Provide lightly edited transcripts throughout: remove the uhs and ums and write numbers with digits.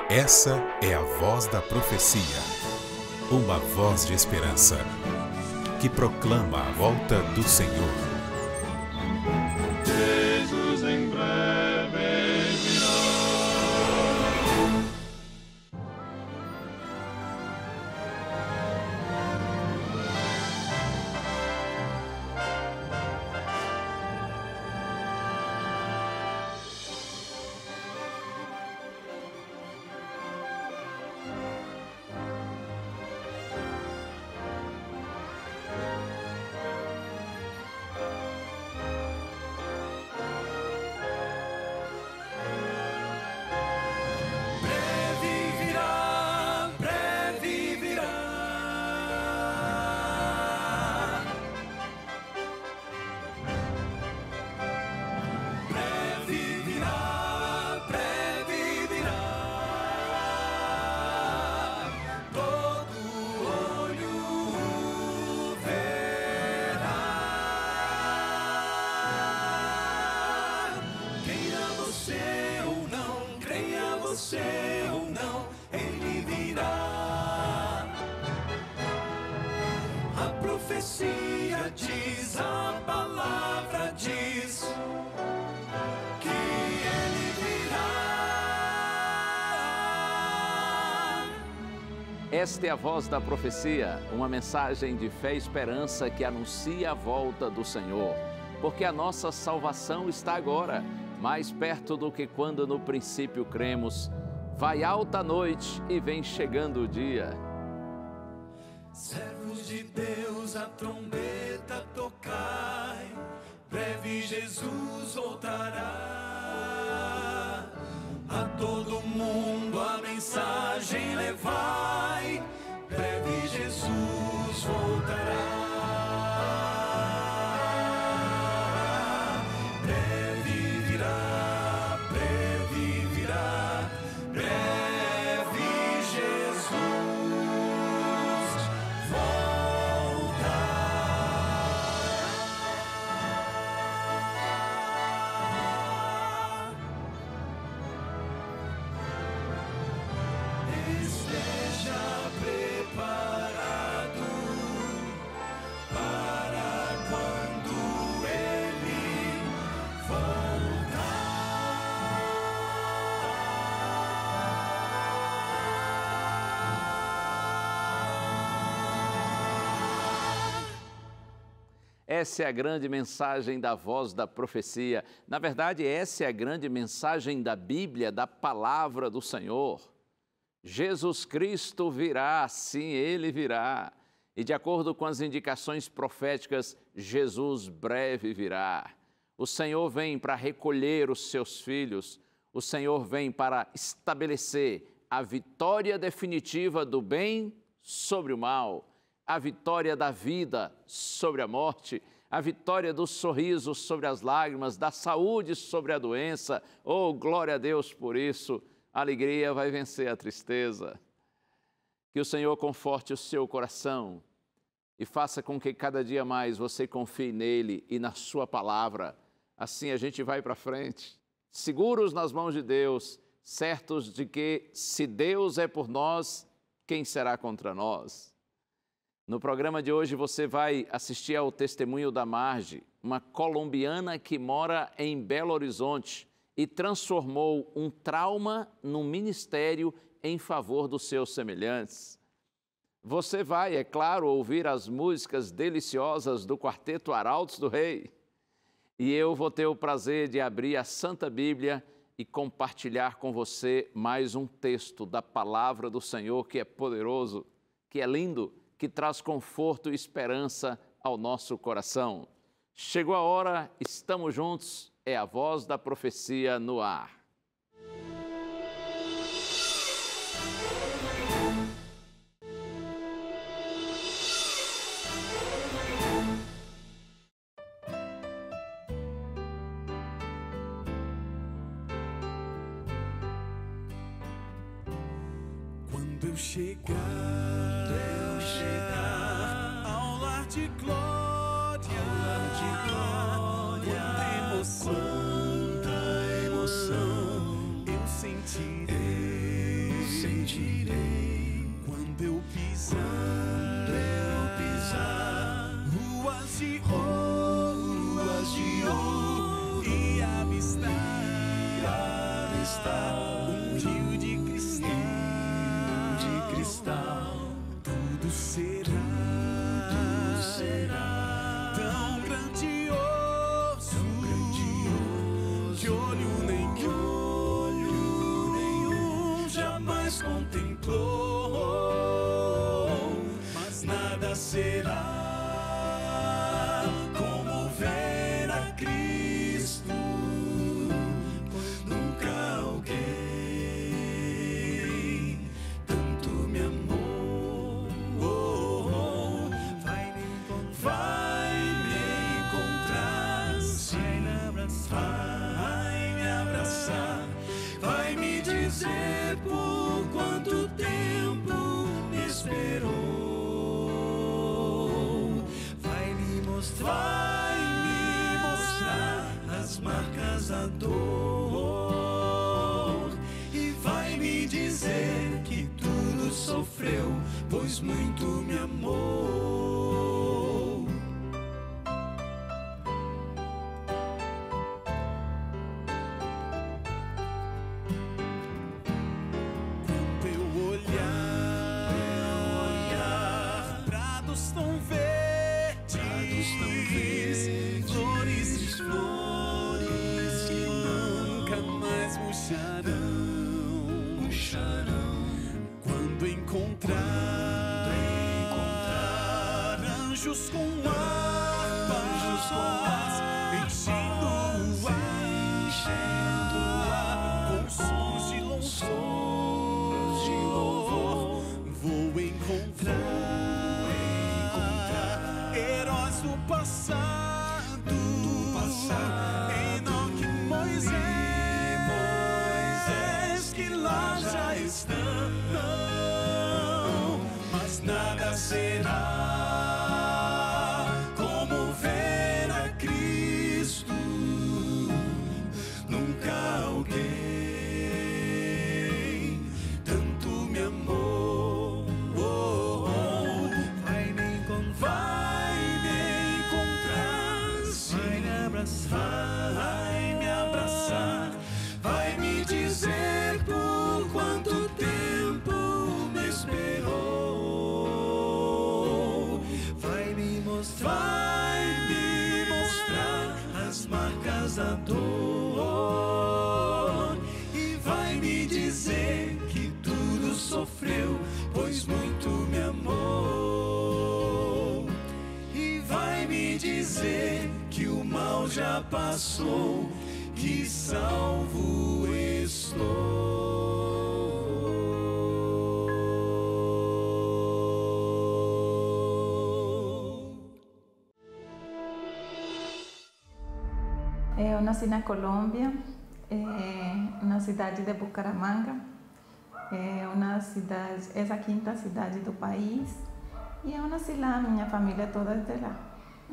Essa é a voz da profecia, uma voz de esperança, que proclama a volta do Senhor. Jesus em breve virá. Profecia diz, a palavra diz que ele virá. Esta é a voz da profecia, uma mensagem de fé e esperança que anuncia a volta do Senhor. Porque a nossa salvação está agora, mais perto do que quando no princípio cremos. Vai alta a noite e vem chegando o dia. Servos de Deus, a trombeta tocai, breve Jesus voltará. A todo mundo a mensagem levai, breve Jesus voltará. Breve virá, breve virá, breve Jesus Essa é a grande mensagem da voz da profecia. Na verdade, essa é a grande mensagem da Bíblia, da palavra do Senhor. Jesus Cristo virá, sim, Ele virá. E de acordo com as indicações proféticas, Jesus breve virá. O Senhor vem para recolher os seus filhos. O Senhor vem para estabelecer a vitória definitiva do bem sobre o mal, a vitória da vida sobre a morte, a vitória do sorriso sobre as lágrimas, da saúde sobre a doença. Oh, glória a Deus por isso! A alegria vai vencer a tristeza. Que o Senhor conforte o seu coração e faça com que cada dia mais você confie nele e na sua palavra. Assim a gente vai para frente, seguros nas mãos de Deus, certos de que se Deus é por nós, quem será contra nós? No programa de hoje você vai assistir ao testemunho da Marge, uma colombiana que mora em Belo Horizonte e transformou um trauma num ministério em favor dos seus semelhantes. Você vai, é claro, ouvir as músicas deliciosas do Quarteto Arautos do Rei. E eu vou ter o prazer de abrir a Santa Bíblia e compartilhar com você mais um texto da palavra do Senhor que é poderoso, que é lindo, que traz conforto e esperança ao nosso coração. Chegou a hora, estamos juntos, é a voz da profecia no ar. Quando eu chegar ao lar de glória, quanta emoção está um rio de cristal. Tudo será tão grandioso que olho nenhum jamais contemplou, mas nada será como ver a Cristo, pois nunca alguém tanto me amou. Vai me encontrar, vai me abraçar, vai me dizer por quanto tempo me esperou. Vai me mostrar as marcas da dor e vai me dizer que tudo sofreu, pois muito me amou. Quando eu olhar prados tão verdes, flores que nunca mais murcharão. Quando encontrar anjos com harpas, enchendo o ar com sons de louvor, vou encontrar heróis do passado, Enoque e Moisés, que lá já estão, mas nada será como ver a Cristo, nunca alguém tanto me amou. Vai me encontrar, vai me abraçar, vai me dizer por quanto tempo me esperou. Vai me mostrar as marcas da dor e vai me dizer que tudo sofreu, pois muito me amou. E vai me dizer que o mal já passou, que salvo estou. Eu nasci na Colômbia, na cidade de Bucaramanga. É a quinta cidade do país. E eu nasci lá, minha família toda é de lá.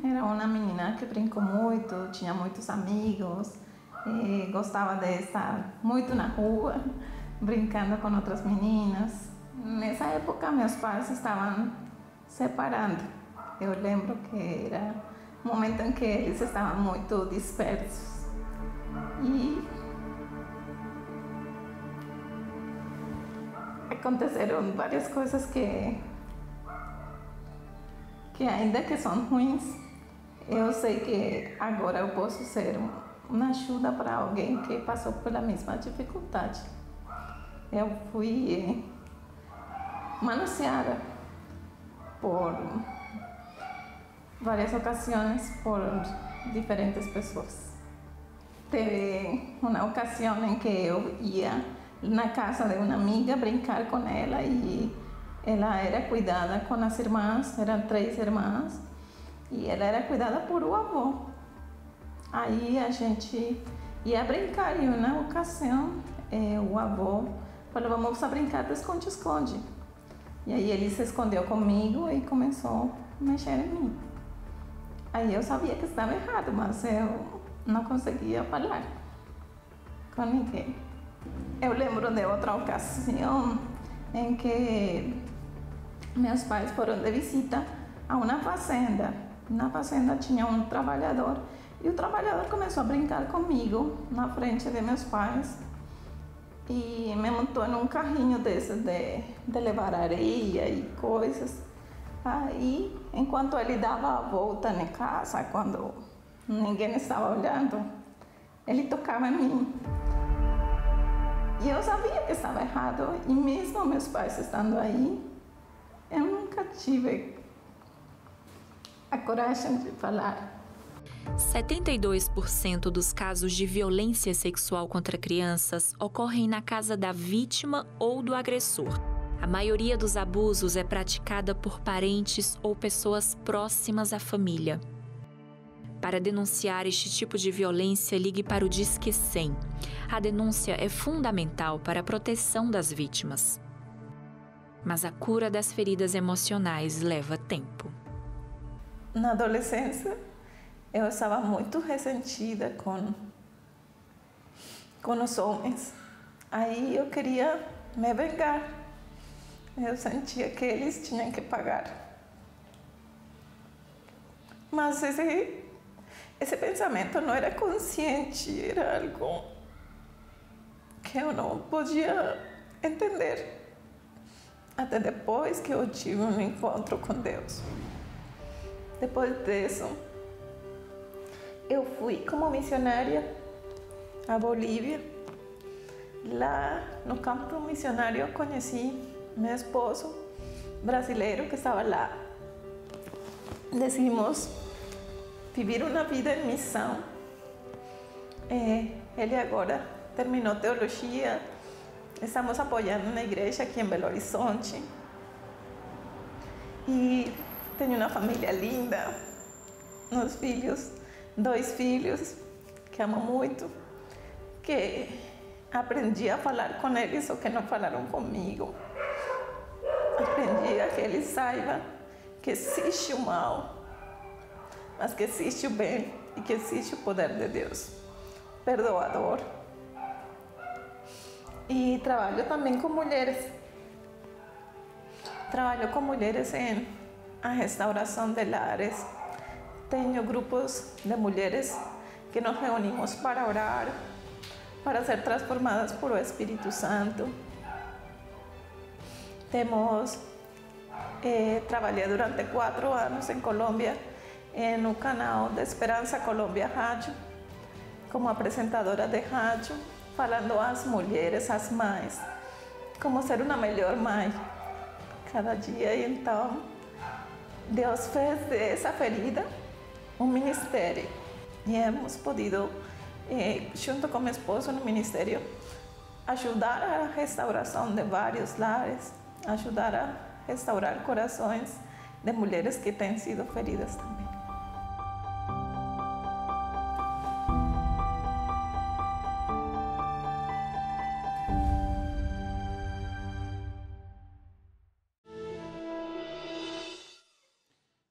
Era uma menina que brincou muito, tinha muitos amigos, gostava de estar muito na rua, brincando com outras meninas. Nessa época, meus pais estavam separando. Eu lembro que era um momento em que eles estavam muito dispersos. E aconteceram várias coisas que ainda que são ruins, eu sei que agora eu posso ser uma ajuda para alguém que passou pela mesma dificuldade. Eu fui manoseada por várias ocasiões por diferentes pessoas. Teve uma ocasião em que eu ia na casa de uma amiga brincar com ela e ela era cuidada com as irmãs, eram 3 irmãs, e ela era cuidada por o avô. Aí a gente ia brincar e uma ocasião o avô falou: vamos a brincar de esconde-esconde. E aí ele se escondeu comigo e começou a mexer em mim. Aí eu sabia que estava errado, mas eu não conseguia falar com ninguém. Eu lembro de outra ocasião em que meus pais foram de visita a uma fazenda. Na fazenda tinha um trabalhador e o trabalhador começou a brincar comigo na frente de meus pais. e me montou em um carrinho desses de levar areia e coisas. Aí, enquanto ele dava a volta na casa, quando ninguém estava olhando, ele tocava em mim. E eu sabia que estava errado, e mesmo meus pais estando aí, eu nunca tive a coragem de falar. 72% dos casos de violência sexual contra crianças ocorrem na casa da vítima ou do agressor. A maioria dos abusos é praticada por parentes ou pessoas próximas à família. Para denunciar este tipo de violência, ligue para o Disque 100. A denúncia é fundamental para a proteção das vítimas. Mas a cura das feridas emocionais leva tempo. Na adolescência, eu estava muito ressentida com os homens. Aí eu queria me vingar. Eu sentia que eles tinham que pagar. Mas esse pensamento não era consciente, era algo que eu não podia entender. Até depois que eu tive um encontro com Deus. Depois disso, eu fui como missionária à Bolívia. Lá no campo missionário eu conheci meu esposo brasileiro que estava lá. Decidimos viver uma vida em missão. Ele agora terminou teologia. Estamos apoiando na igreja aqui em Belo Horizonte. E tenho uma família linda, uns filhos, 2 filhos que amo muito, que aprendi a falar com eles o que não falaram comigo. Aprendi a que eles saibam que existe o mal, mas que existe o bem e que existe o poder de Deus, perdoador. E trabalho também com mulheres. Trabalho com mulheres em a restauração de lares. Tenho grupos de mulheres que nos reunimos para orar, para ser transformadas por o Espírito Santo. Trabalhei durante 4 anos em Colômbia, no canal de Esperança Colômbia Rádio, como apresentadora de rádio, falando às mulheres, às mães, como ser uma melhor mãe cada dia. E então, Deus fez dessa ferida um ministério. E hemos podido, junto com meu esposo no ministério, ajudar a restauração de vários lares, ajudar a restaurar corações de mulheres que têm sido feridas também.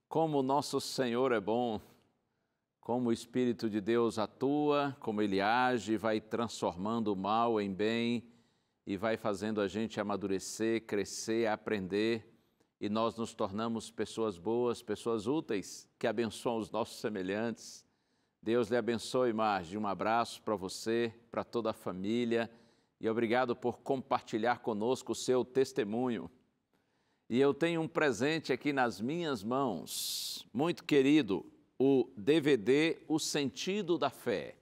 Como o nosso Senhor é bom, como o Espírito de Deus atua, como Ele age, vai transformando o mal em bem e vai fazendo a gente amadurecer, crescer, aprender, e nós nos tornamos pessoas boas, pessoas úteis, que abençoam os nossos semelhantes. Deus lhe abençoe, Marge. Um abraço para você, para toda a família, e obrigado por compartilhar conosco o seu testemunho. E eu tenho um presente aqui nas minhas mãos, muito querido, o DVD O Sentido da Fé.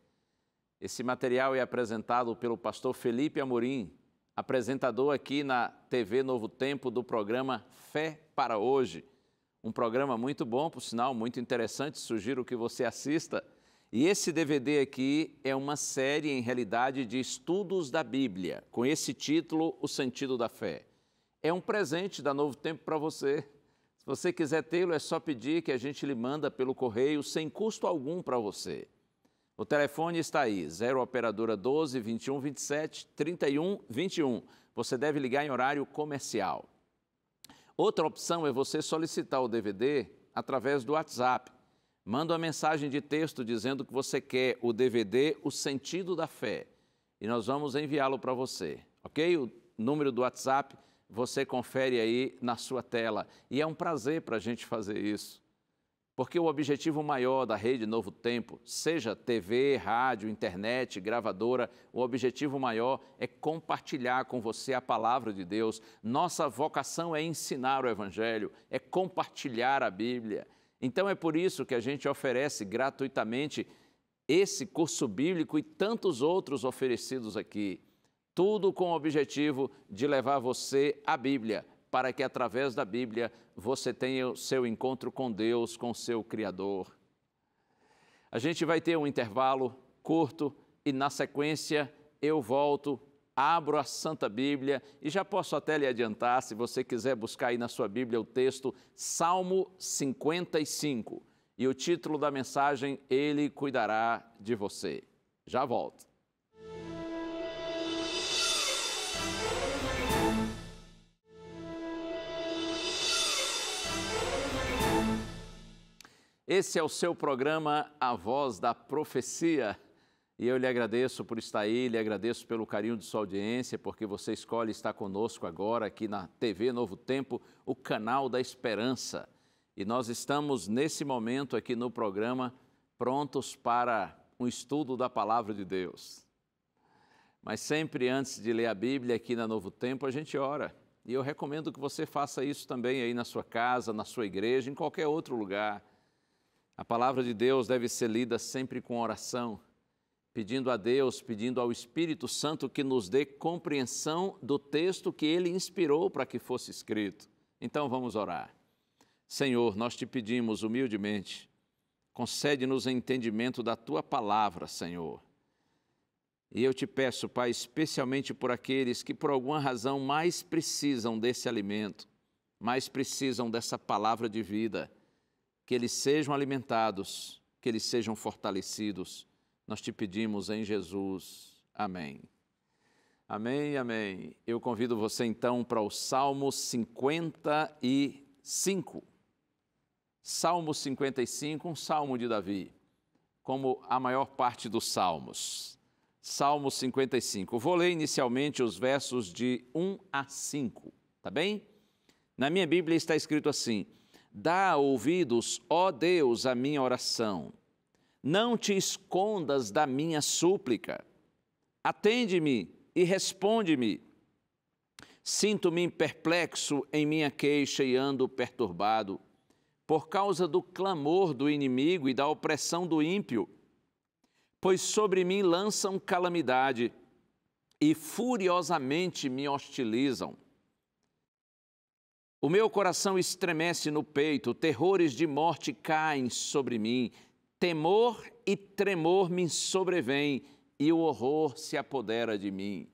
Esse material é apresentado pelo pastor Felipe Amorim, apresentador aqui na TV Novo Tempo do programa Fé para Hoje. Um programa muito bom, por sinal, muito interessante, sugiro que você assista. E esse DVD aqui é uma série, em realidade, de estudos da Bíblia, com esse título, O Sentido da Fé. É um presente da Novo Tempo para você. Se você quiser tê-lo, é só pedir que a gente lhe manda pelo correio, sem custo algum para você. O telefone está aí, 0 operadora 12 21 27 31 21. Você deve ligar em horário comercial. Outra opção é você solicitar o DVD através do WhatsApp. Manda uma mensagem de texto dizendo que você quer o DVD O Sentido da Fé e nós vamos enviá-lo para você, ok? O número do WhatsApp você confere aí na sua tela. E é um prazer para a gente fazer isso, Porque o objetivo maior da Rede Novo Tempo, seja TV, rádio, internet, gravadora, o objetivo maior é compartilhar com você a palavra de Deus. Nossa vocação é ensinar o Evangelho, é compartilhar a Bíblia. Então é por isso que a gente oferece gratuitamente esse curso bíblico e tantos outros oferecidos aqui. Tudo com o objetivo de levar você à Bíblia, para que através da Bíblia você tenha o seu encontro com Deus, com o seu Criador. A gente vai ter um intervalo curto e na sequência eu volto, abro a Santa Bíblia e já posso até lhe adiantar, se você quiser buscar aí na sua Bíblia o texto Salmo 55 e o título da mensagem, Ele cuidará de você. Já volto. Esse é o seu programa A Voz da Profecia e eu lhe agradeço por estar aí, lhe agradeço pelo carinho de sua audiência, porque você escolhe estar conosco agora aqui na TV Novo Tempo, o canal da esperança. E nós estamos nesse momento aqui no programa prontos para um estudo da Palavra de Deus. Mas sempre antes de ler a Bíblia aqui na Novo Tempo, a gente ora. E eu recomendo que você faça isso também aí na sua casa, na sua igreja, em qualquer outro lugar. A palavra de Deus deve ser lida sempre com oração, pedindo a Deus, pedindo ao Espírito Santo que nos dê compreensão do texto que Ele inspirou para que fosse escrito. Então vamos orar. Senhor, nós te pedimos humildemente, concede-nos entendimento da Tua palavra, Senhor. E eu te peço, Pai, especialmente por aqueles que por alguma razão mais precisam desse alimento, mais precisam dessa palavra de vida, que eles sejam alimentados, que eles sejam fortalecidos. Nós te pedimos em Jesus. Amém. Amém, amém. Eu convido você então para o Salmo 55. Salmo 55, um salmo de Davi, como a maior parte dos salmos. Salmo 55. Vou ler inicialmente os versos de 1 a 5, tá bem? Na minha Bíblia está escrito assim: Dá ouvidos, ó Deus, à minha oração. Não te escondas da minha súplica. Atende-me e responde-me. Sinto-me perplexo em minha queixa e ando perturbado, por causa do clamor do inimigo e da opressão do ímpio. Pois sobre mim lançam calamidade e furiosamente me hostilizam. O meu coração estremece no peito, terrores de morte caem sobre mim, temor e tremor me sobrevêm e o horror se apodera de mim.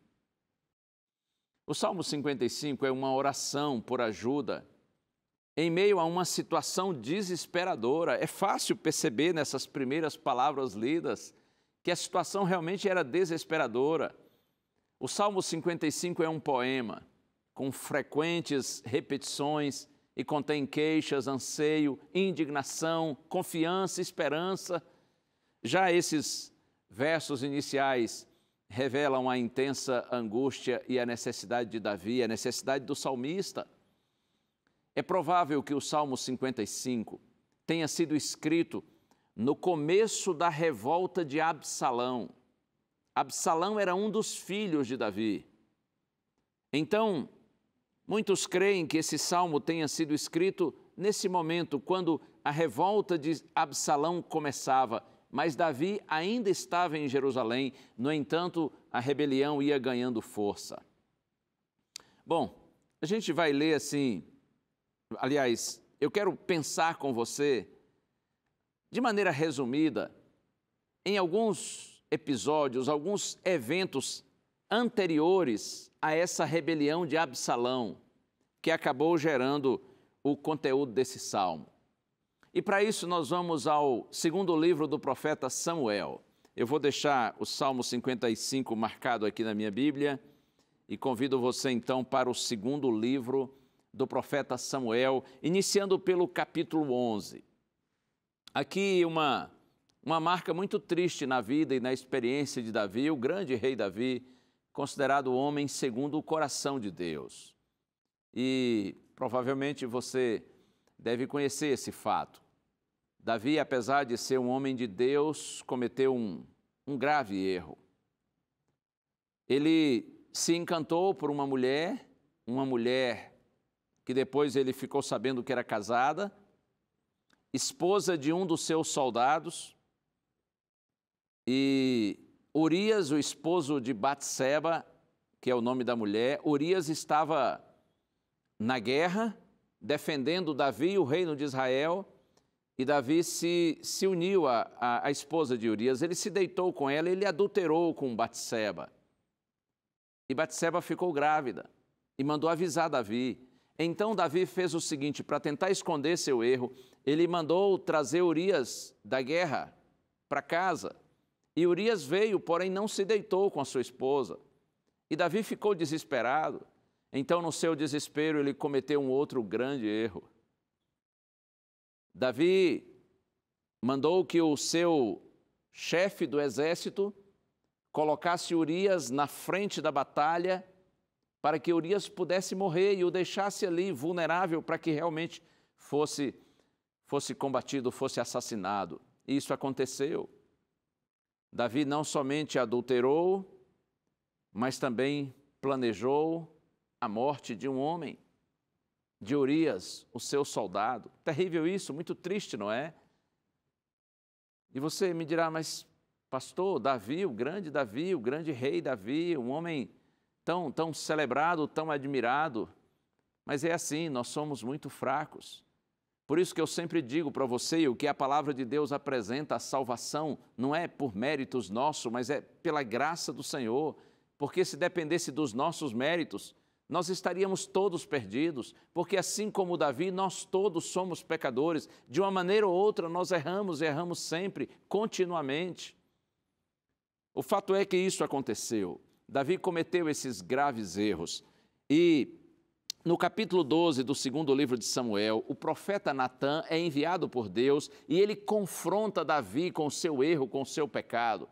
O Salmo 55 é uma oração por ajuda em meio a uma situação desesperadora. É fácil perceber nessas primeiras palavras lidas que a situação realmente era desesperadora. O Salmo 55 é um poema com frequentes repetições e contém queixas, anseio, indignação, confiança, esperança. Já esses versos iniciais revelam a intensa angústia e a necessidade de Davi, a necessidade do salmista. É provável que o Salmo 55 tenha sido escrito no começo da revolta de Absalão. Absalão era um dos filhos de Davi. Então, muitos creem que esse salmo tenha sido escrito nesse momento, quando a revolta de Absalão começava, mas Davi ainda estava em Jerusalém. No entanto, a rebelião ia ganhando força. Bom, a gente vai ler assim, aliás, eu quero pensar com você, de maneira resumida, em alguns episódios, alguns eventos anteriores a essa rebelião de Absalão, que acabou gerando o conteúdo desse salmo. E para isso nós vamos ao segundo livro do profeta Samuel. Eu vou deixar o Salmo 55 marcado aqui na minha Bíblia e convido você então para o segundo livro do profeta Samuel, iniciando pelo capítulo 11. Aqui uma marca muito triste na vida e na experiência de Davi, o grande rei Davi, considerado o homem segundo o coração de Deus. E provavelmente você deve conhecer esse fato. Davi, apesar de ser um homem de Deus, cometeu um grave erro. Ele se encantou por uma mulher que depois ele ficou sabendo que era casada, esposa de um dos seus soldados, e Urias, o esposo de Batseba, que é o nome da mulher, Urias estava na guerra, defendendo Davi, o reino de Israel, e Davi se uniu à esposa de Urias. Ele se deitou com ela, ele adulterou com Batseba. E Batseba ficou grávida e mandou avisar Davi. Então Davi fez o seguinte, para tentar esconder seu erro, ele mandou trazer Urias da guerra para casa. E Urias veio, porém não se deitou com a sua esposa. E Davi ficou desesperado. Então, no seu desespero, ele cometeu um outro grande erro. Davi mandou que o seu chefe do exército colocasse Urias na frente da batalha para que Urias pudesse morrer e o deixasse ali vulnerável para que realmente fosse combatido, fosse assassinado. E isso aconteceu. Davi não somente adulterou, mas também planejou a morte de um homem, de Urias, o seu soldado. Terrível isso, muito triste, não é? E você me dirá, mas pastor, Davi, o grande rei Davi, um homem tão celebrado, tão admirado. Mas é assim, nós somos muito fracos. Por isso que eu sempre digo para você, o que a palavra de Deus apresenta, a salvação, não é por méritos nossos, mas é pela graça do Senhor. Porque se dependesse dos nossos méritos, nós estaríamos todos perdidos. Porque assim como Davi, nós todos somos pecadores. De uma maneira ou outra, nós erramos sempre, continuamente. O fato é que isso aconteceu. Davi cometeu esses graves erros. E no capítulo 12 do segundo livro de Samuel, o profeta Natã é enviado por Deus e ele confronta Davi com o seu erro, com o seu pecado.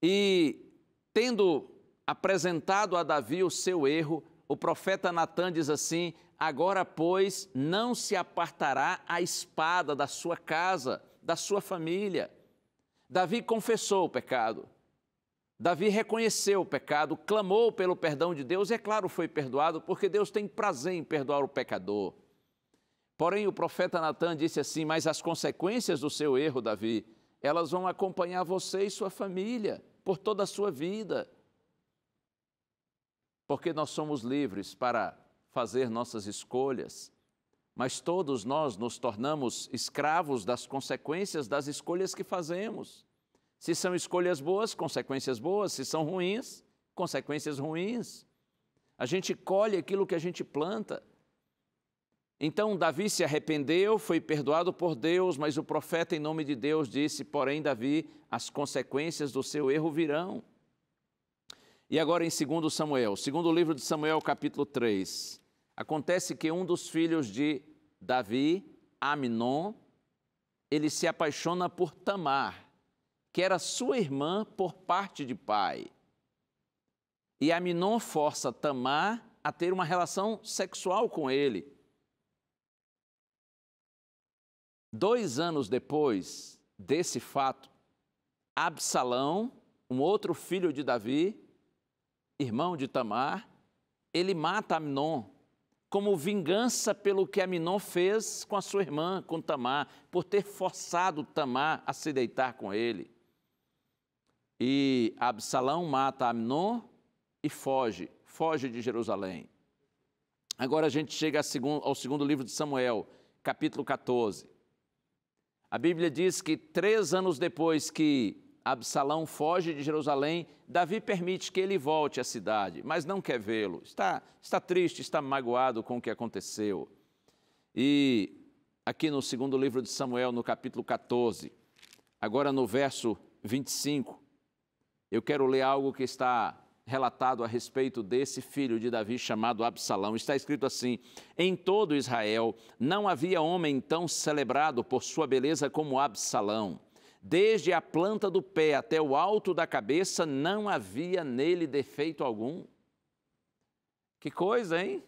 E tendo apresentado a Davi o seu erro, o profeta Natã diz assim, agora, pois, não se apartará a espada da sua casa, da sua família. Davi confessou o pecado. Davi reconheceu o pecado, clamou pelo perdão de Deus, e é claro, foi perdoado, porque Deus tem prazer em perdoar o pecador. Porém, o profeta Natã disse assim, mas as consequências do seu erro, Davi, elas vão acompanhar você e sua família por toda a sua vida. Porque nós somos livres para fazer nossas escolhas, mas todos nós nos tornamos escravos das consequências das escolhas que fazemos. Se são escolhas boas, consequências boas. Se são ruins, consequências ruins. A gente colhe aquilo que a gente planta. Então, Davi se arrependeu, foi perdoado por Deus, mas o profeta, em nome de Deus, disse, porém, Davi, as consequências do seu erro virão. E agora em 2 Samuel, segundo livro de Samuel, capítulo 3, acontece que um dos filhos de Davi, Amnon, ele se apaixona por Tamar, que era sua irmã por parte de pai. E Amnon força Tamar a ter uma relação sexual com ele. 2 anos depois desse fato, Absalão, um outro filho de Davi, irmão de Tamar, ele mata Amnon como vingança pelo que Amnon fez com a sua irmã, com Tamar, por ter forçado Tamar a se deitar com ele. E Absalão mata Amnon e foge de Jerusalém. Agora a gente chega ao segundo livro de Samuel, capítulo 14. A Bíblia diz que 3 anos depois que Absalão foge de Jerusalém, Davi permite que ele volte à cidade, mas não quer vê-lo. Está triste, está magoado com o que aconteceu. E aqui no segundo livro de Samuel, no capítulo 14, agora no verso 25, eu quero ler algo que está relatado a respeito desse filho de Davi chamado Absalão. Está escrito assim, em todo Israel não havia homem tão celebrado por sua beleza como Absalão. Desde a planta do pé até o alto da cabeça não havia nele defeito algum. Que coisa, hein?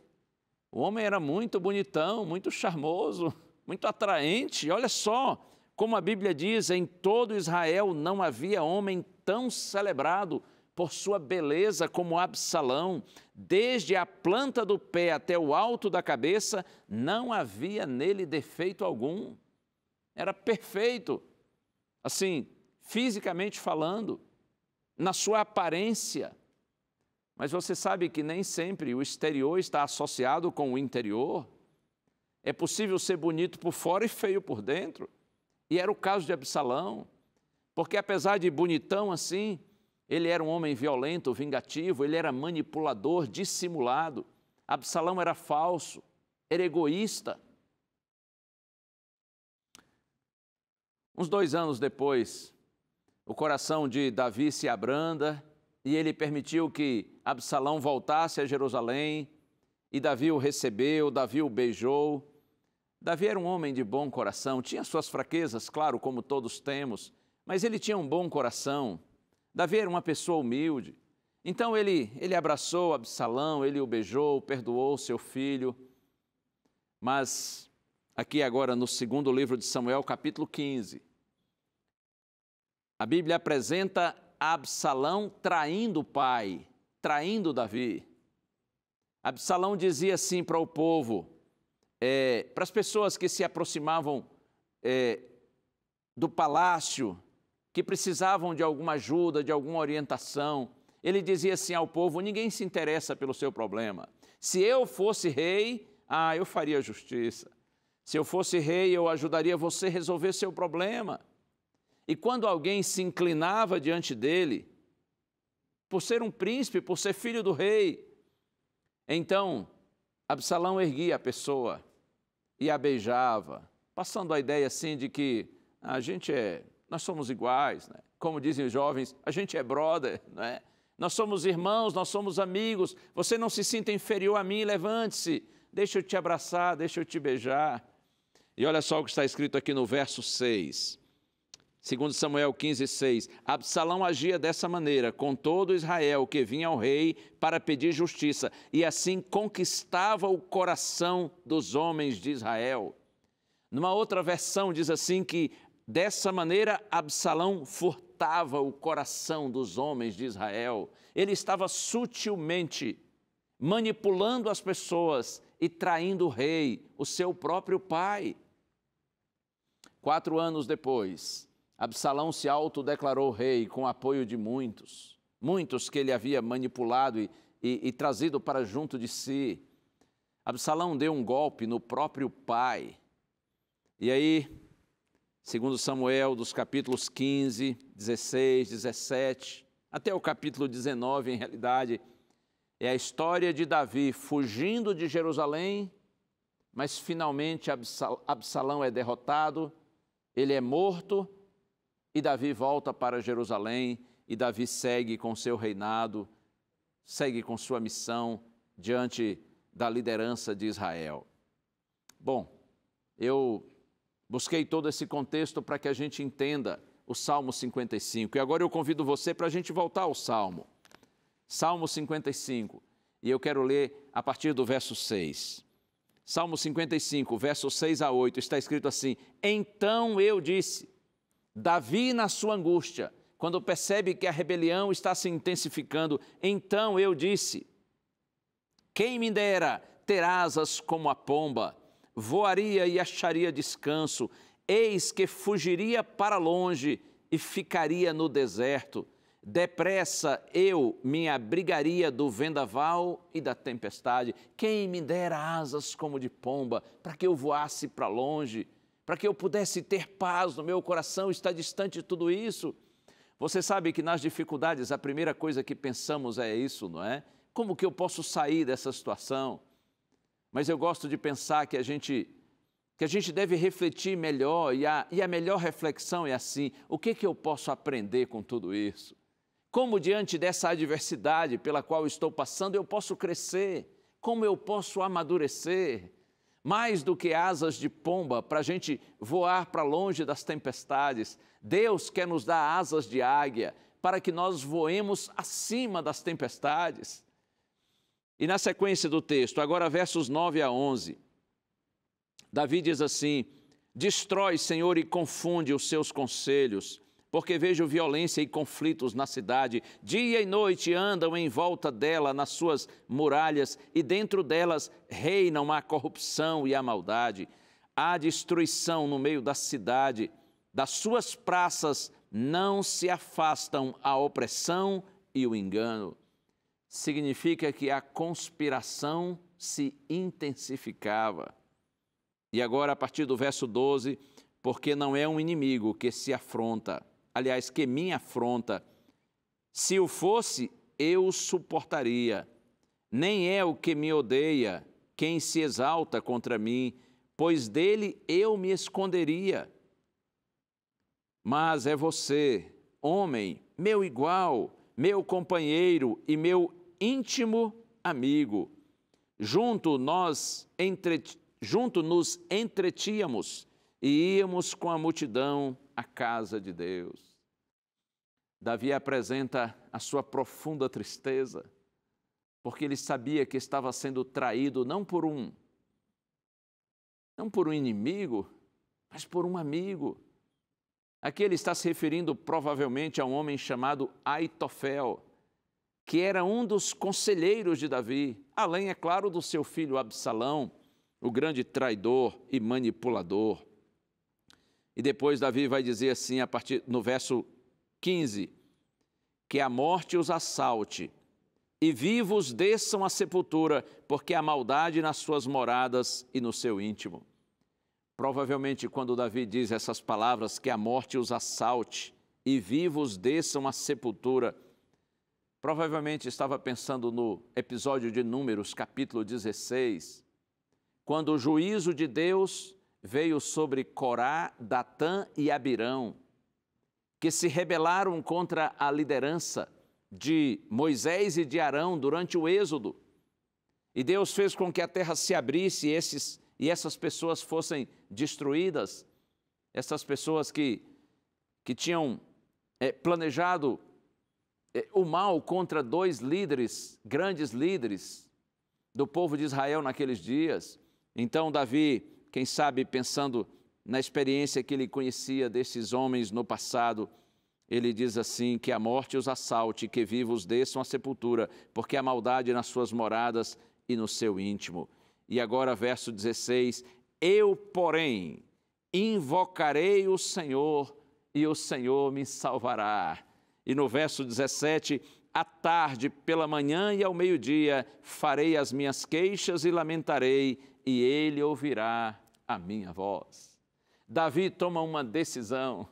O homem era muito bonitão, muito charmoso, muito atraente. Olha só como a Bíblia diz, em todo Israel não havia homem tão celebrado por sua beleza como Absalão. Desde a planta do pé até o alto da cabeça, não havia nele defeito algum. Era perfeito, assim, fisicamente falando, na sua aparência. Mas você sabe que nem sempre o exterior está associado com o interior. É possível ser bonito por fora e feio por dentro. E era o caso de Absalão, porque apesar de bonitão assim, ele era um homem violento, vingativo, ele era manipulador, dissimulado. Absalão era falso, era egoísta. Uns 2 anos depois, o coração de Davi se abranda e ele permitiu que Absalão voltasse a Jerusalém, e Davi o recebeu, Davi o beijou. Davi era um homem de bom coração, tinha suas fraquezas, claro, como todos temos, mas ele tinha um bom coração. Davi era uma pessoa humilde. Então ele abraçou Absalão, ele o beijou, perdoou seu filho. Mas aqui agora no 2º livro de Samuel, capítulo 15, a Bíblia apresenta Absalão traindo o pai, traindo Davi. Absalão dizia assim para o povo, para as pessoas que se aproximavam do palácio, que precisavam de alguma ajuda, de alguma orientação, ele dizia assim ao povo, ninguém se interessa pelo seu problema. Se eu fosse rei, eu faria justiça. Se eu fosse rei, eu ajudaria você a resolver seu problema. E quando alguém se inclinava diante dele, por ser um príncipe, por ser filho do rei, então Absalão erguia a pessoa e a beijava, passando a ideia assim de que nós somos iguais, né? Como dizem os jovens, a gente é brother, né? Nós somos irmãos, nós somos amigos, você não se sinta inferior a mim, levante-se, deixa eu te abraçar, deixa eu te beijar. E olha só o que está escrito aqui no verso 6, 2 Samuel 15, 6. Absalão agia dessa maneira com todo Israel que vinha ao rei para pedir justiça, e assim conquistava o coração dos homens de Israel. Numa outra versão diz assim que dessa maneira Absalão furtava o coração dos homens de Israel. Ele estava sutilmente manipulando as pessoas e traindo o rei, o seu próprio pai. 4 anos depois, Absalão se autodeclarou rei com o apoio de muitos que ele havia manipulado e trazido para junto de si. Absalão deu um golpe no próprio pai. E aí, segundo Samuel, dos capítulos 15, 16, 17, até o capítulo 19, em realidade, é a história de Davi fugindo de Jerusalém, mas finalmente Absalão é derrotado, ele é morto, e Davi volta para Jerusalém, e Davi segue com seu reinado, segue com sua missão diante da liderança de Israel. Bom, eu busquei todo esse contexto para que a gente entenda o Salmo 55. E agora eu convido você para a gente voltar ao Salmo. Salmo 55. E eu quero ler a partir do verso 6. Salmo 55, versos 6 a 8, está escrito assim: Então eu disse, Davi na sua angústia, quando percebe que a rebelião está se intensificando, então eu disse, quem me dera ter asas como a pomba, voaria e acharia descanso, eis que fugiria para longe e ficaria no deserto. Depressa eu me abrigaria do vendaval e da tempestade. Quem me dera asas como de pomba, para que eu voasse para longe, para que eu pudesse ter paz no meu coração, está distante de tudo isso. Você sabe que nas dificuldades a primeira coisa que pensamos é isso, não é? Como que eu posso sair dessa situação? Mas eu gosto de pensar que a gente deve refletir melhor, e a melhor reflexão é assim: o que eu posso aprender com tudo isso? Como diante dessa adversidade pela qual estou passando eu posso crescer? Como eu posso amadurecer? Mais do que asas de pomba para a gente voar para longe das tempestades, Deus quer nos dar asas de águia para que nós voemos acima das tempestades. E na sequência do texto, agora versos 9 a 11, Davi diz assim: destrói, Senhor, e confunde os seus conselhos, porque vejo violência e conflitos na cidade. Dia e noite andam em volta dela, nas suas muralhas, e dentro delas reinam a corrupção e a maldade. Há destruição no meio da cidade, das suas praças não se afastam a opressão e o engano. Significa que a conspiração se intensificava. E agora, a partir do verso 12, porque não é um inimigo que se afronta, aliás, que me afronta. Se o fosse, eu o suportaria. Nem é o que me odeia quem se exalta contra mim, pois dele eu me esconderia. Mas é você, homem, meu igual, meu companheiro e meu íntimo amigo. Junto nos entretínhamos e íamos com a multidão à casa de Deus. Davi apresenta a sua profunda tristeza, porque ele sabia que estava sendo traído não por um inimigo, mas por um amigo. Aqui ele está se referindo provavelmente a um homem chamado Aitofel, que era um dos conselheiros de Davi, além, é claro, do seu filho Absalão, o grande traidor e manipulador. E depois Davi vai dizer assim, a partir no verso 15, que a morte os assalte e vivos desçam à sepultura, porque há maldade nas suas moradas e no seu íntimo. Provavelmente, quando Davi diz essas palavras, que a morte os assalte e vivos desçam à sepultura, provavelmente estava pensando no episódio de Números, capítulo 16, quando o juízo de Deus veio sobre Corá, Datã e Abirão, que se rebelaram contra a liderança de Moisés e de Arão durante o Êxodo. E Deus fez com que a terra se abrisse e essas pessoas fossem destruídas, essas pessoas que tinham planejado o mal contra dois líderes, grandes líderes do povo de Israel naqueles dias. Então Davi, quem sabe pensando na experiência que ele conhecia desses homens no passado, ele diz assim, que a morte os assalte, que vivos desçam à sepultura, porque há maldade nas suas moradas e no seu íntimo. E agora verso 16, eu, porém, invocarei o Senhor e o Senhor me salvará. E no verso 17, à tarde, pela manhã e ao meio-dia, farei as minhas queixas e lamentarei, e ele ouvirá a minha voz. Davi toma uma decisão,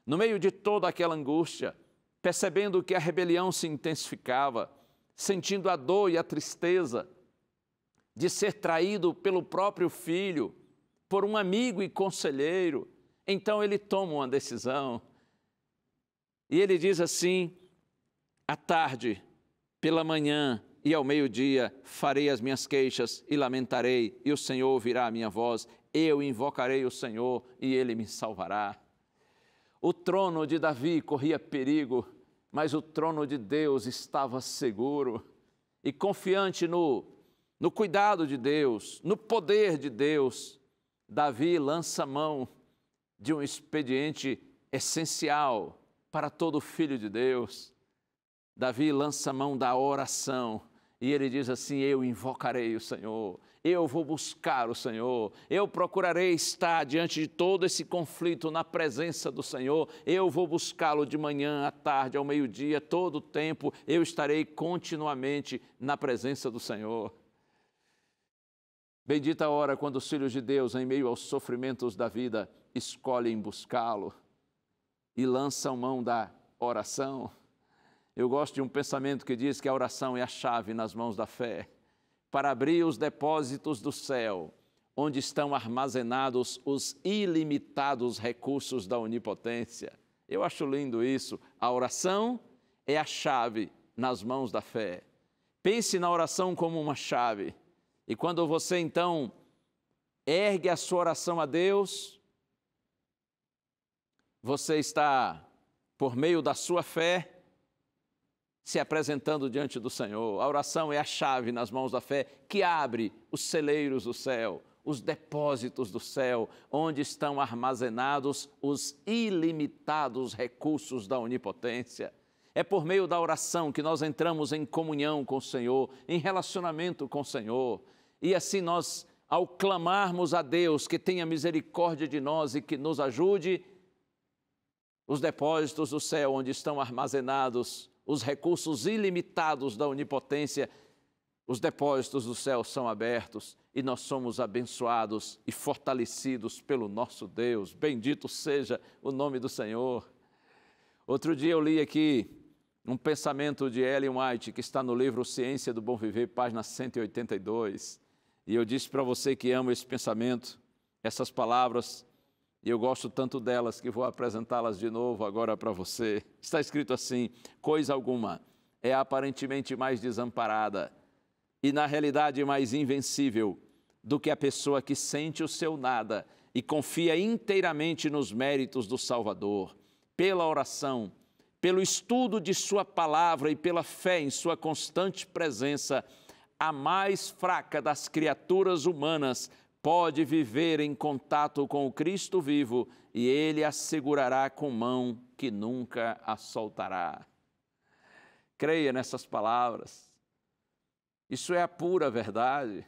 no meio de toda aquela angústia, percebendo que a rebelião se intensificava, sentindo a dor e a tristeza de ser traído pelo próprio filho, por um amigo e conselheiro. Então ele toma uma decisão. E ele diz assim, à tarde, pela manhã e ao meio-dia, farei as minhas queixas e lamentarei, e o Senhor ouvirá a minha voz. Eu invocarei o Senhor e ele me salvará. O trono de Davi corria perigo, mas o trono de Deus estava seguro. E confiante no cuidado de Deus, no poder de Deus, Davi lança mão de um expediente essencial para todo filho de Deus. Davi lança mão da oração e ele diz assim, eu invocarei o Senhor, eu vou buscar o Senhor, eu procurarei estar diante de todo esse conflito na presença do Senhor, eu vou buscá-lo de manhã, à tarde, ao meio-dia, todo o tempo, eu estarei continuamente na presença do Senhor. Bendita a hora quando os filhos de Deus, em meio aos sofrimentos da vida, escolhem buscá-lo e lançam mão da oração. Eu gosto de um pensamento que diz que a oração é a chave nas mãos da fé para abrir os depósitos do céu, onde estão armazenados os ilimitados recursos da onipotência. Eu acho lindo isso. A oração é a chave nas mãos da fé. Pense na oração como uma chave. E quando você, então, ergue a sua oração a Deus, você está, por meio da sua fé, se apresentando diante do Senhor. A oração é a chave nas mãos da fé que abre os celeiros do céu, os depósitos do céu, onde estão armazenados os ilimitados recursos da onipotência. É por meio da oração que nós entramos em comunhão com o Senhor, em relacionamento com o Senhor. E assim nós, ao clamarmos a Deus que tenha misericórdia de nós e que nos ajude, os depósitos do céu, onde estão armazenados os recursos ilimitados da onipotência, os depósitos do céu são abertos e nós somos abençoados e fortalecidos pelo nosso Deus. Bendito seja o nome do Senhor. Outro dia eu li aqui um pensamento de Ellen White, que está no livro Ciência do Bom Viver, página 182. E eu disse para você que amo esse pensamento, essas palavras, e eu gosto tanto delas que vou apresentá-las de novo agora para você. Está escrito assim: coisa alguma é aparentemente mais desamparada e na realidade mais invencível do que a pessoa que sente o seu nada e confia inteiramente nos méritos do Salvador, pela oração, pelo estudo de sua palavra e pela fé em sua constante presença. A mais fraca das criaturas humanas pode viver em contato com o Cristo vivo e Ele a segurará com mão que nunca a soltará. Creia nessas palavras. Isso é a pura verdade.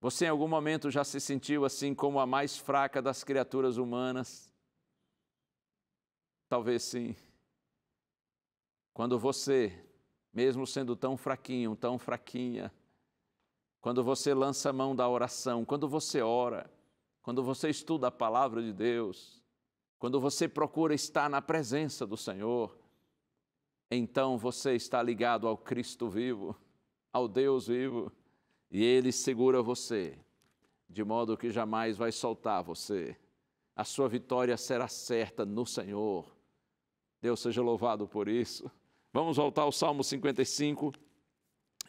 Você em algum momento já se sentiu assim como a mais fraca das criaturas humanas? Talvez sim. Quando você, mesmo sendo tão fraquinho, tão fraquinha, quando você lança a mão da oração, quando você ora, quando você estuda a palavra de Deus, quando você procura estar na presença do Senhor, então você está ligado ao Cristo vivo, ao Deus vivo, e Ele segura você, de modo que jamais vai soltar você. A sua vitória será certa no Senhor. Deus seja louvado por isso. Vamos voltar ao Salmo 55.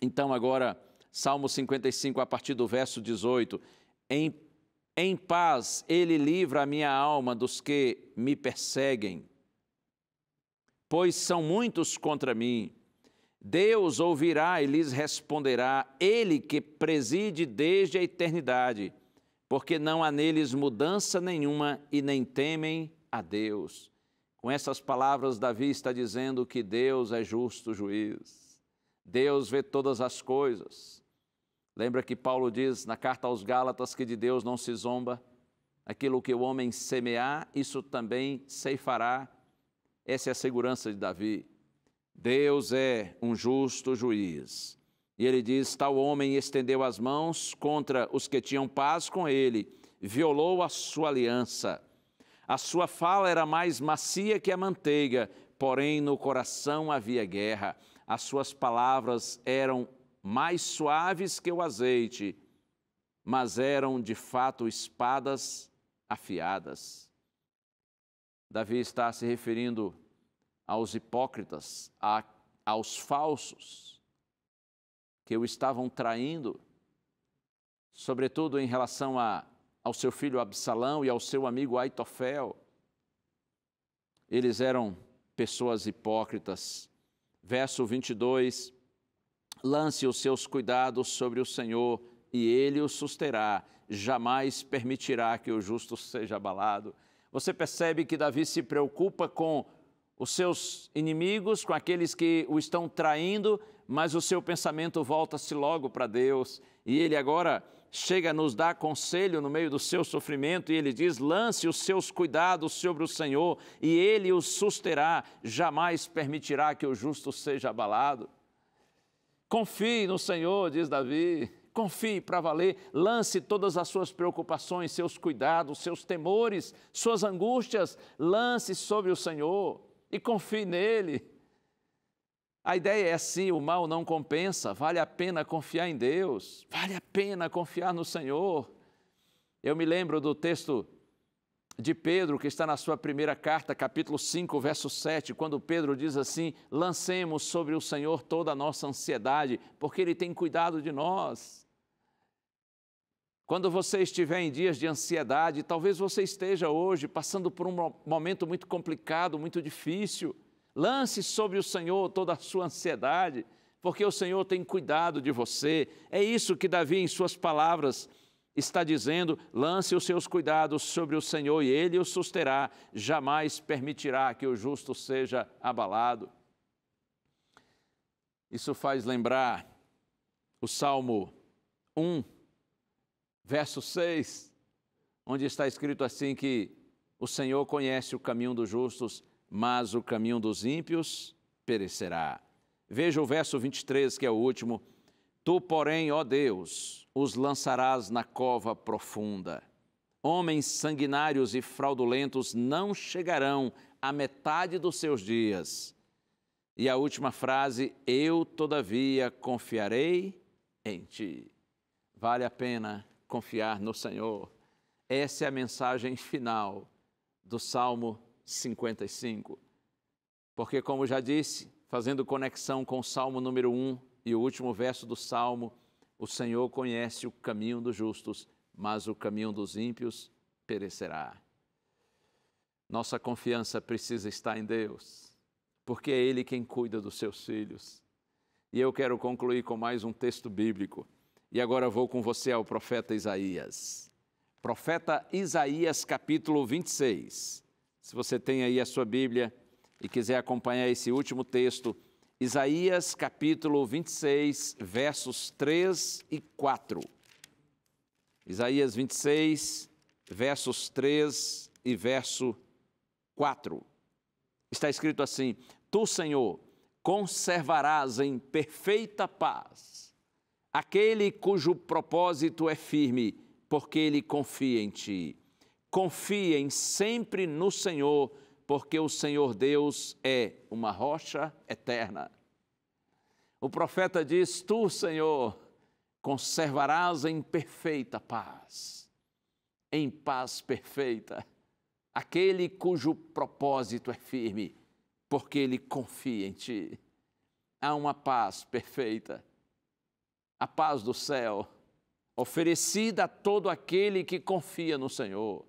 Então agora, Salmo 55, a partir do verso 18. Em paz Ele livra a minha alma dos que me perseguem, pois são muitos contra mim. Deus ouvirá e lhes responderá, Ele que preside desde a eternidade, porque não há neles mudança nenhuma e nem temem a Deus. Com essas palavras, Davi está dizendo que Deus é justo juiz. Deus vê todas as coisas. Lembra que Paulo diz na carta aos Gálatas que de Deus não se zomba? Aquilo que o homem semear, isso também ceifará. Essa é a segurança de Davi. Deus é um justo juiz. E ele diz, tal homem estendeu as mãos contra os que tinham paz com ele, violou a sua aliança. A sua fala era mais macia que a manteiga, porém no coração havia guerra. As suas palavras eram mais suaves que o azeite, mas eram de fato espadas afiadas. Davi está se referindo aos hipócritas, aos falsos, que o estavam traindo, sobretudo em relação ao seu filho Absalão e ao seu amigo Aitofel. Eles eram pessoas hipócritas. Verso 22, lance os seus cuidados sobre o Senhor e Ele o susterá, jamais permitirá que o justo seja abalado. Você percebe que Davi se preocupa com os seus inimigos, com aqueles que o estão traindo, mas o seu pensamento volta-se logo para Deus. E ele agora chega a nos dar conselho no meio do seu sofrimento, e ele diz, lance os seus cuidados sobre o Senhor, e Ele os susterá, jamais permitirá que o justo seja abalado. Confie no Senhor, diz Davi, confie para valer, lance todas as suas preocupações, seus cuidados, seus temores, suas angústias, lance sobre o Senhor e confie nele. A ideia é assim, o mal não compensa, vale a pena confiar em Deus, vale a pena confiar no Senhor. Eu me lembro do texto de Pedro, que está na sua primeira carta, capítulo 5, verso 7, quando Pedro diz assim, lancemos sobre o Senhor toda a nossa ansiedade, porque Ele tem cuidado de nós. Quando você estiver em dias de ansiedade, talvez você esteja hoje passando por um momento muito complicado, muito difícil, lance sobre o Senhor toda a sua ansiedade, porque o Senhor tem cuidado de você. É isso que Davi, em suas palavras, Está dizendo, lance os seus cuidados sobre o Senhor e Ele o susterá, jamais permitirá que o justo seja abalado. Isso faz lembrar o Salmo 1, verso 6, onde está escrito assim que o Senhor conhece o caminho dos justos, mas o caminho dos ímpios perecerá. Veja o verso 23, que é o último. Tu, porém, ó Deus, os lançarás na cova profunda. Homens sanguinários e fraudulentos não chegarão à metade dos seus dias. E a última frase, eu, todavia, confiarei em ti. Vale a pena confiar no Senhor. Essa é a mensagem final do Salmo 55. Porque, como já disse, fazendo conexão com o Salmo número 1 e o último verso do Salmo, o Senhor conhece o caminho dos justos, mas o caminho dos ímpios perecerá. Nossa confiança precisa estar em Deus, porque é Ele quem cuida dos seus filhos. E eu quero concluir com mais um texto bíblico. E agora vou com você ao profeta Isaías. Profeta Isaías, capítulo 26. Se você tem aí a sua Bíblia e quiser acompanhar esse último texto, Isaías, capítulo 26, versos 3 e 4. Isaías 26, versos 3 e verso 4. Está escrito assim, Tu, Senhor, conservarás em perfeita paz aquele cujo propósito é firme, porque ele confia em Ti. Confiem sempre no Senhor, porque o Senhor Deus é uma rocha eterna. O profeta diz, Tu, Senhor, conservarás em perfeita paz, em paz perfeita, aquele cujo propósito é firme, porque ele confia em Ti. Há uma paz perfeita, a paz do céu, oferecida a todo aquele que confia no Senhor.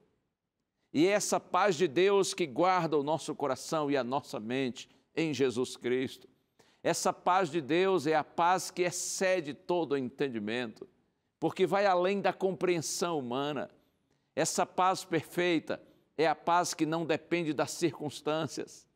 E essa paz de Deus que guarda o nosso coração e a nossa mente em Jesus Cristo. Essa paz de Deus é a paz que excede todo o entendimento, porque vai além da compreensão humana. Essa paz perfeita é a paz que não depende das circunstâncias.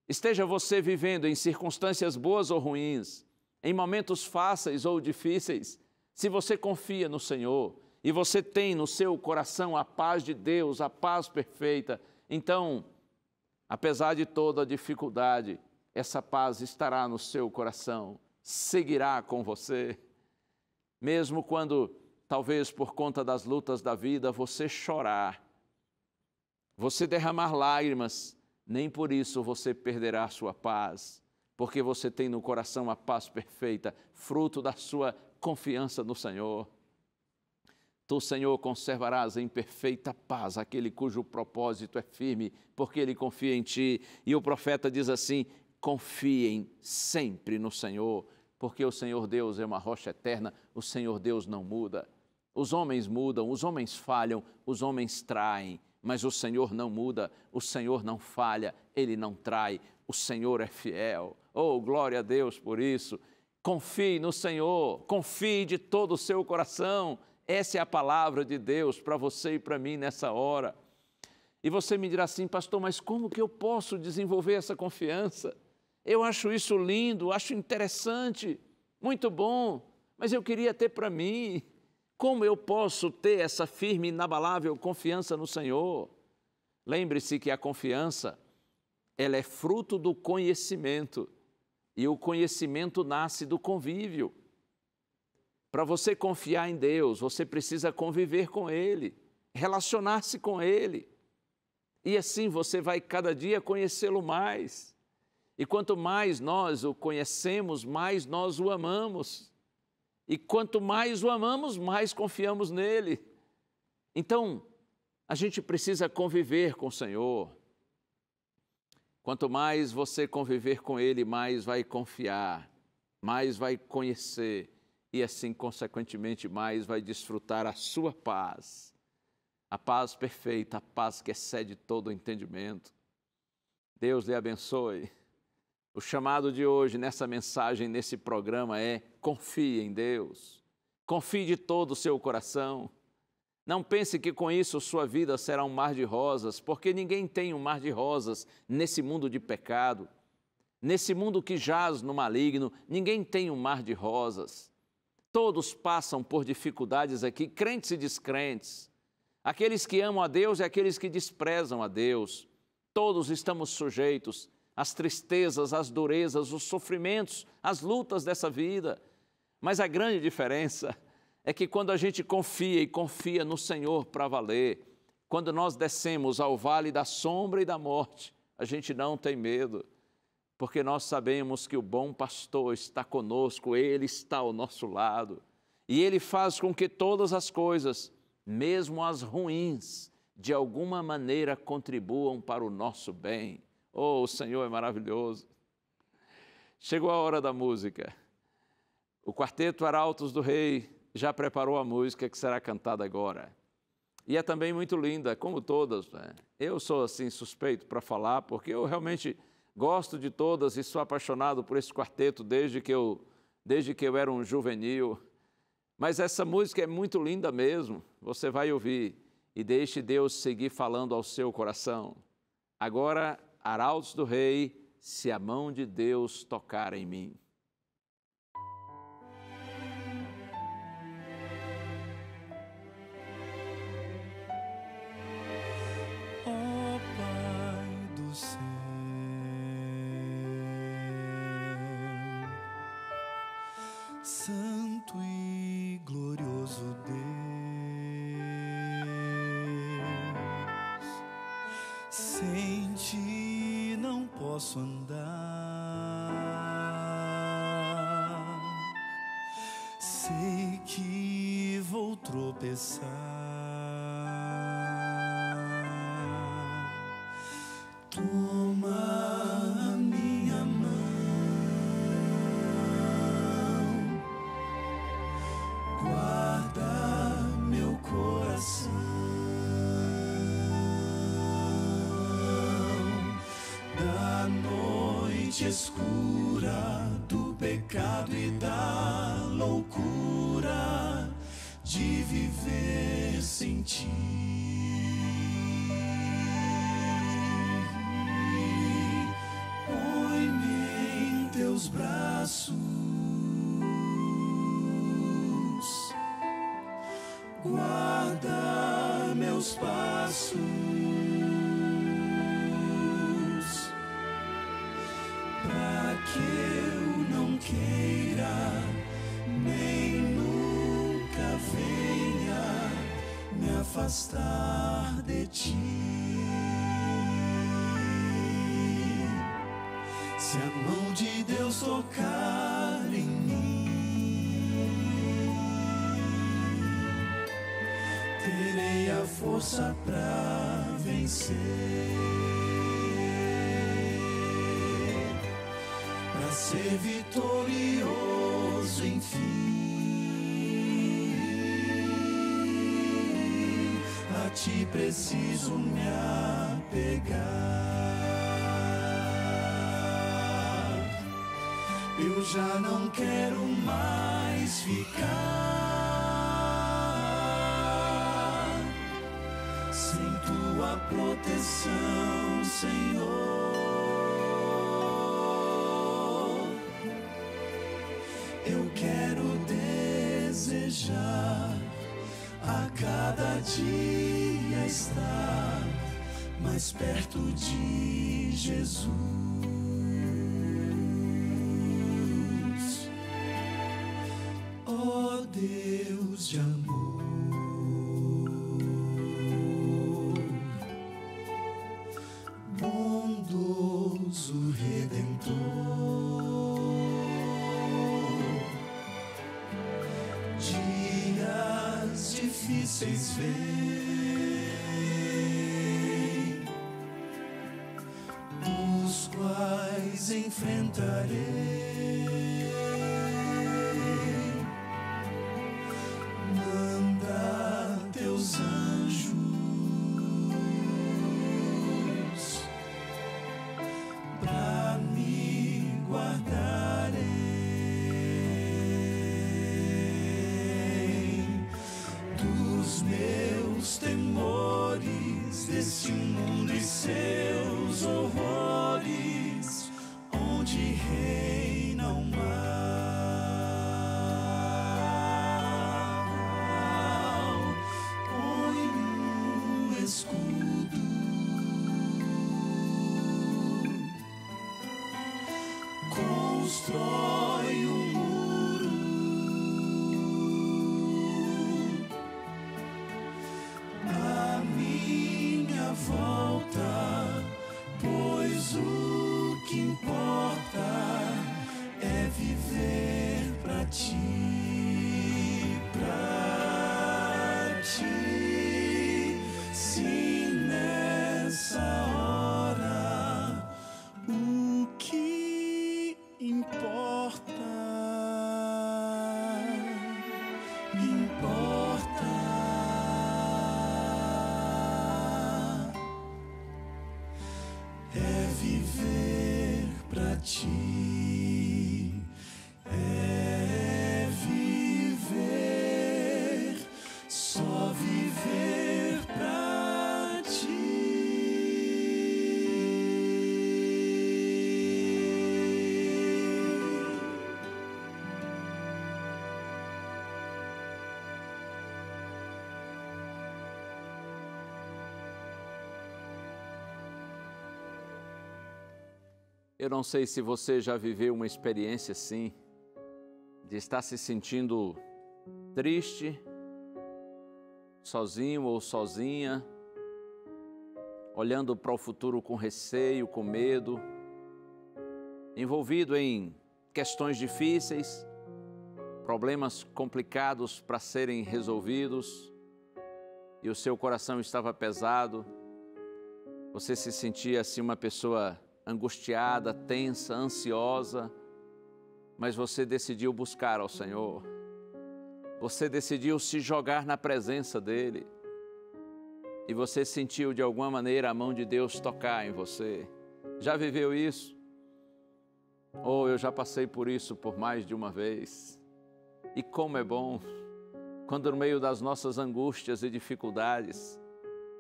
Esteja você vivendo em circunstâncias boas ou ruins, em momentos fáceis ou difíceis, se você confia no Senhor e você tem no seu coração a paz de Deus, a paz perfeita, então, apesar de toda a dificuldade, essa paz estará no seu coração, seguirá com você, mesmo quando, talvez por conta das lutas da vida, você chorar, você derramar lágrimas, nem por isso você perderá a sua paz, porque você tem no coração a paz perfeita, fruto da sua confiança no Senhor. Tu, Senhor, conservarás em perfeita paz aquele cujo propósito é firme, porque ele confia em Ti. E o profeta diz assim, confiem sempre no Senhor, porque o Senhor Deus é uma rocha eterna, o Senhor Deus não muda. Os homens mudam, os homens falham, os homens traem, mas o Senhor não muda, o Senhor não falha, Ele não trai, o Senhor é fiel. Oh, glória a Deus por isso. Confie no Senhor, confie de todo o seu coração. Essa é a palavra de Deus para você e para mim nessa hora. E você me dirá assim, pastor, mas como que eu posso desenvolver essa confiança? Eu acho isso lindo, acho interessante, muito bom, mas eu queria ter para mim. Como eu posso ter essa firme e inabalável confiança no Senhor? Lembre-se que a confiança, ela é fruto do conhecimento, e o conhecimento nasce do convívio. Para você confiar em Deus, você precisa conviver com Ele, relacionar-se com Ele. E assim você vai cada dia conhecê-lo mais. E quanto mais nós o conhecemos, mais nós o amamos. E quanto mais o amamos, mais confiamos nele. Então, a gente precisa conviver com o Senhor. Quanto mais você conviver com Ele, mais vai confiar, mais vai conhecer e assim, consequentemente, mais vai desfrutar a sua paz. A paz perfeita, a paz que excede todo o entendimento. Deus lhe abençoe. O chamado de hoje, nessa mensagem, nesse programa é confie em Deus. Confie de todo o seu coração. Não pense que com isso sua vida será um mar de rosas, porque ninguém tem um mar de rosas nesse mundo de pecado. Nesse mundo que jaz no maligno, ninguém tem um mar de rosas. Todos passam por dificuldades aqui, crentes e descrentes. Aqueles que amam a Deus e aqueles que desprezam a Deus. Todos estamos sujeitos às tristezas, às durezas, os sofrimentos, às lutas dessa vida. Mas a grande diferença é que quando a gente confia e confia no Senhor para valer, quando nós descemos ao vale da sombra e da morte, a gente não tem medo, porque nós sabemos que o bom pastor está conosco, Ele está ao nosso lado, e Ele faz com que todas as coisas, mesmo as ruins, de alguma maneira contribuam para o nosso bem. Oh, o Senhor é maravilhoso. Chegou a hora da música. O Quarteto Arautos do Rei já preparou a música que será cantada agora. E é também muito linda, como todas, né? Eu sou assim suspeito para falar, porque eu realmente gosto de todas e sou apaixonado por esse quarteto desde que eu era um juvenil. Mas essa música é muito linda mesmo, você vai ouvir e deixe Deus seguir falando ao seu coração. Agora, Arautos do Rei, se a mão de Deus tocar em mim. Ó Pai do céu, santo e glorioso Deus, sem ti não posso andar, sei que vou tropeçar. Toma a minha mão, guarda meu coração da noite escura, do pecado e da loucura de viver sem ti. Teus braços, guarda meus passos, para que eu não queira, nem nunca venha me afastar de ti. Se a mão de Deus tocar em mim, terei a força pra vencer, pra ser vitorioso enfim. A ti preciso me apegar. Eu já não quero mais ficar sem tua proteção, Senhor. Eu quero desejar a cada dia estar mais perto de Jesus. Deus de amor, bondoso Redentor, dias difíceis vêm, os quais enfrentarei. reina o mal, põe um escudo, constrói um muro, à minha volta, pois o que importa é viver pra ti, pra ti. Sim, nessa hora, o que importa, é viver pra ti, é viver, só viver pra ti. Eu não sei se você já viveu uma experiência assim, de estar se sentindo triste, sozinho ou sozinha, olhando para o futuro com receio, com medo, envolvido em questões difíceis, problemas complicados para serem resolvidos, e o seu coração estava pesado, você se sentia assim uma pessoa angustiada, tensa, ansiosa, mas você decidiu buscar ao Senhor. Você decidiu se jogar na presença dEle. E você sentiu de alguma maneira a mão de Deus tocar em você. Já viveu isso? Ou eu já passei por isso por mais de uma vez. E como é bom quando no meio das nossas angústias e dificuldades,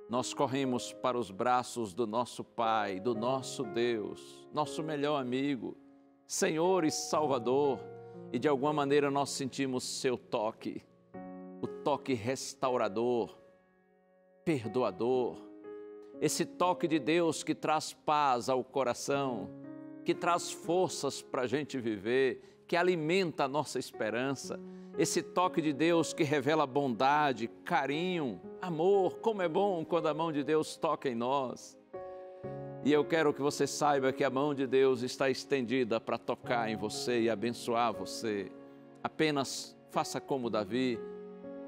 nós corremos para os braços do nosso Pai, do nosso Deus, nosso melhor amigo, Senhor e Salvador, e de alguma maneira nós sentimos seu toque, o toque restaurador, perdoador, esse toque de Deus que traz paz ao coração, que traz forças para a gente viver, que alimenta a nossa esperança, esse toque de Deus que revela bondade, carinho, amor. Como é bom quando a mão de Deus toca em nós. E eu quero que você saiba que a mão de Deus está estendida para tocar em você e abençoar você. Apenas faça como Davi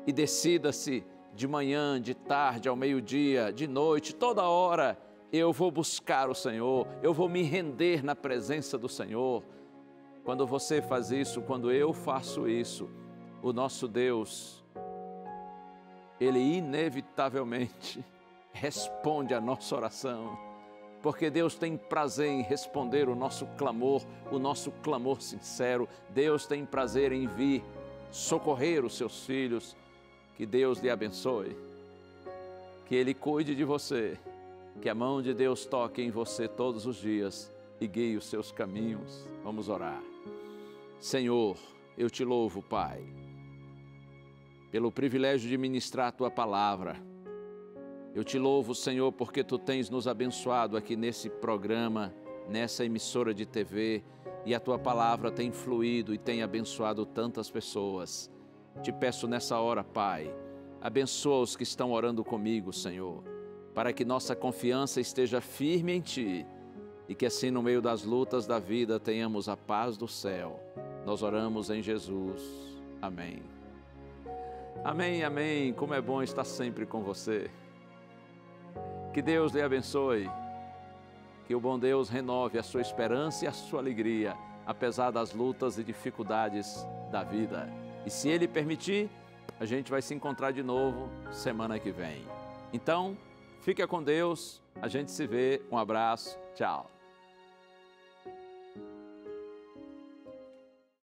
e decida-se de manhã, de tarde, ao meio-dia, de noite, toda hora. Eu vou buscar o Senhor, eu vou me render na presença do Senhor. Quando você faz isso, quando eu faço isso, o nosso Deus, Ele inevitavelmente responde a nossa oração, porque Deus tem prazer em responder o nosso clamor sincero. Deus tem prazer em vir socorrer os seus filhos. Que Deus lhe abençoe, que Ele cuide de você, que a mão de Deus toque em você todos os dias e guie os seus caminhos. Vamos orar. Senhor, eu te louvo, Pai, pelo privilégio de ministrar a Tua palavra. Eu te louvo, Senhor, porque Tu tens nos abençoado aqui nesse programa, nessa emissora de TV, e a Tua palavra tem fluído e tem abençoado tantas pessoas. Te peço nessa hora, Pai, abençoa os que estão orando comigo, Senhor, para que nossa confiança esteja firme em Ti e que assim no meio das lutas da vida tenhamos a paz do céu. Nós oramos em Jesus. Amém. Amém, amém. Como é bom estar sempre com você. Que Deus lhe abençoe. Que o bom Deus renove a sua esperança e a sua alegria, apesar das lutas e dificuldades da vida. E se Ele permitir, a gente vai se encontrar de novo semana que vem. Então, fica com Deus. A gente se vê. Um abraço. Tchau.